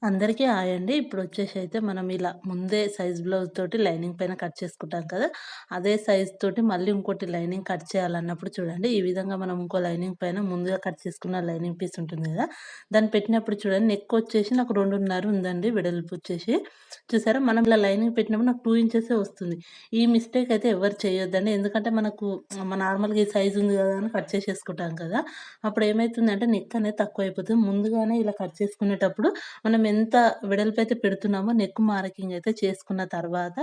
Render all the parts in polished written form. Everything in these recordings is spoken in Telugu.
అందరికీ హాయ్ అండి. ఇప్పుడొచ్చేసైతే మనం ఇలా ముందే సైజ్ బ్లౌజ్ తోటి లైనింగ్ పైన కట్ చేసుకుంటాం కదా! అదే సైజ్ తోటి మళ్ళీ ఇంకోటి లైనింగ్ కట్ చేయాలన్నప్పుడు చూడండి, ఈ విధంగా మనం ఇంకో లైనింగ్ పైన ముందుగా కట్ చేసుకున్న లైనింగ్ పీస్ ఉంటుంది గదా! దాన్ని పెట్టినప్పుడు చూడండి, నెక్ వచ్చేసి నాకు 2.5 ఉందండి వెడల్పు వచ్చేసి. చూసారా? మనం ఇలా లైనింగ్ పెట్టినప్పుడు నాకు 2 ఇంచెసే వస్తుంది. ఈ మిస్టేక్ అయితే ఎవరు చేయొద్దండి. ఎందుకంటే మనకు నార్మల్‌గా ఈ సైజ్ ఉంది గదా అని కట్ చేసేసుకుంటాం కదా! అప్పుడు ఏమైతుందంటే నెక్ అనేది తక్కువైపోతుంది. ముందుగానే ఇలా కట్ చేసుకునేటప్పుడు మనం ఎంత వెడల్పైతే పెడుతున్నామో నెక్ మార్కింగ్ అయితే చేసుకున్న తర్వాత,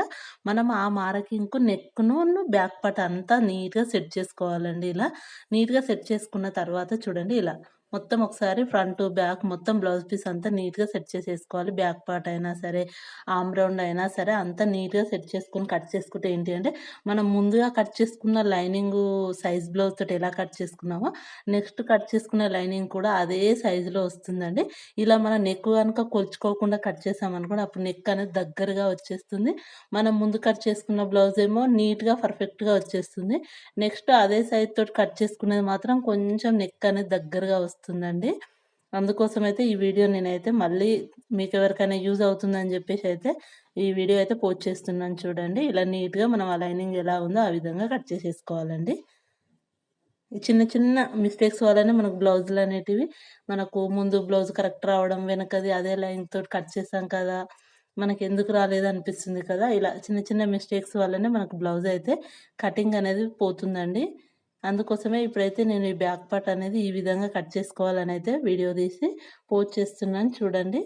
మనం ఆ మార్కింగ్‌కు నెక్‌ను బ్యాక్ పార్ట్ అంతా నీట్‌గా సెట్ చేసుకోవాలండి ఇలా. నీట్‌గా సెట్ చేసుకున్న తర్వాత చూడండి ఇలా. మొత్తం ఒకసారి ఫ్రంట్, బ్యాక్ మొత్తం బ్లౌజ్ పీస్ అంతా నీట్‌గా సెట్ చేసేసుకోవాలి. బ్యాక్ పార్ట్ అయినా సరే, ఆర్మ్ రౌండ్ అయినా సరే అంతా నీట్‌గా సెట్ చేసుకొని కట్ చేసుకుంటే ఏంటి అంటే, మనం ముందుగా కట్ చేసుకున్న లైనింగు సైజ్ బ్లౌజ్ తోటి ఎలా కట్ చేసుకున్నామో, నెక్స్ట్ కట్ చేసుకున్న లైనింగ్ కూడా అదే సైజులో వస్తుందండి. ఇలా మనం నెక్ గనుక కొలుచుకోకుండా కట్ చేసామనుకోండి, అప్పుడు నెక్ అనేది దగ్గరగా వచ్చేస్తుంది. మనం ముందు కట్ చేసుకున్న బ్లౌజ్ ఏమో నీట్‌గా, పర్ఫెక్ట్‌గా వచ్చేస్తుంది. నెక్స్ట్ అదే సైజ్ తోటి కట్ చేసుకునేది మాత్రం కొంచెం నెక్ అనేది దగ్గరగా వస్తుందండి. అందుకోసమైతే ఈ వీడియో నేనైతే మళ్ళీ మీకెవరికైనా యూజ్ అవుతుందని జెప్పేసైతే ఈ వీడియో అయితే పోస్ట్ చేస్తున్నాను చూడండి. ఇలా నీట్‌గా మనం ఆ లైనింగ్ ఎలా ఉందో ఆ విధంగా కట్ చేసేసుకోవాలండి. ఈ చిన్న చిన్న మిస్టేక్స్ వల్లనే మనకు బ్లౌజులనేటివి మనకు ముందు బ్లౌజ్ కరెక్ట్ రావడం, వెనకది అదే లైన్‌తోటి కట్ చేసాం కదా! మనకెందుకు రాలేదనిపిస్తుంది కదా! ఇలా చిన్న చిన్న మిస్టేక్స్ వల్లనే మనకు బ్లౌజయితే కటింగ్ అనేది పోతుందండి. అందుకోసమే ఇప్పుడైతే నేను ఈ బ్యాక్ పార్ట్ అనేది ఈ విధంగా కట్ చేసుకోవాలనైతే వీడియో తీసి పోస్ట్ చేస్తున్నాను చూడండి.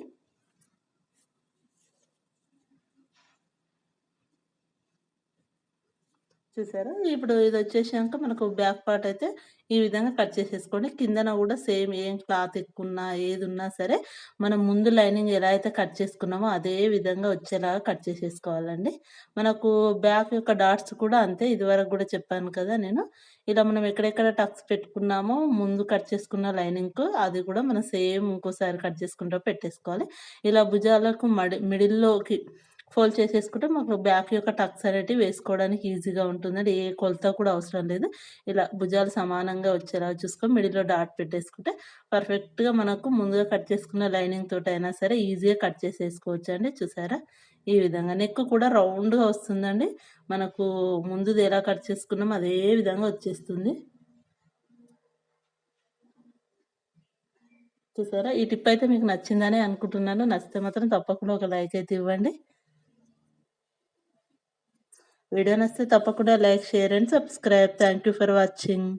చూసారా? ఇప్పుడు ఇదొచ్చేసాక మనకు బ్యాక్ పార్ట్ అయితే ఈ విధంగా కట్ చేసేసుకోండి. కిందన గూడా సేమ్ ఏం క్లాత్ ఎక్కువున్నా, ఏదున్నా సరే, మనం ముందు లైనింగ్ ఎలా అయితే కట్ చేసుకున్నామో అదే విధంగా వచ్చేలాగా కట్ చేసేసుకోవాలండి. మనకు బ్యాక్ యొక్క డాట్స్ కూడా అంతే. ఇదివరకు గూడా చెప్పాను కదా నేను. ఇలా మనం ఎక్కడెక్కడ టక్స్ పెట్టుకున్నామో ముందు కట్ చేసుకున్న లైనింగ్‌కు అది కూడా మనం సేమ్ ఇంకోసారి కట్ చేసుకుంటూ పెట్టేసుకోవాలి. ఇలా భుజాలకు మిడిల్‌లోకి ఫోల్డ్ చేసేసుకుంటే మాకు బ్యాక్ యొక్క టక్స్ అనేటివి వేసుకోవడానికి ఈజీగా ఉంటుందండి. ఏ కొలత కూడా అవసరం లేదు. ఇలా భుజాలు సమానంగా వచ్చేలాగా చూసుకొని మిడిల్‌లో డాట్ పెట్టేసుకుంటే పర్ఫెక్ట్‌గా మనకు ముందుగా కట్ చేసుకున్న లైనింగ్ తోటైనా సరే ఈజీగా కట్ చేసేసుకోవచ్చండి. చూసారా? ఈ విధంగా. నెక్ కూడా రౌండ్‌గా వస్తుందండి. మనకు ముందుది ఎలా కట్ చేసుకున్నామో అదే విధంగా వచ్చేస్తుంది. చూసారా? ఈ టిప్ అయితే మీకు నచ్చిందనే అనుకుంటున్నాను. నచ్చితే మాత్రం తప్పకుండా ఒక లైక్ అయితే ఇవ్వండి. వీడియో నచ్చితే తప్పకుండా like, share and subscribe. Thank you for watching.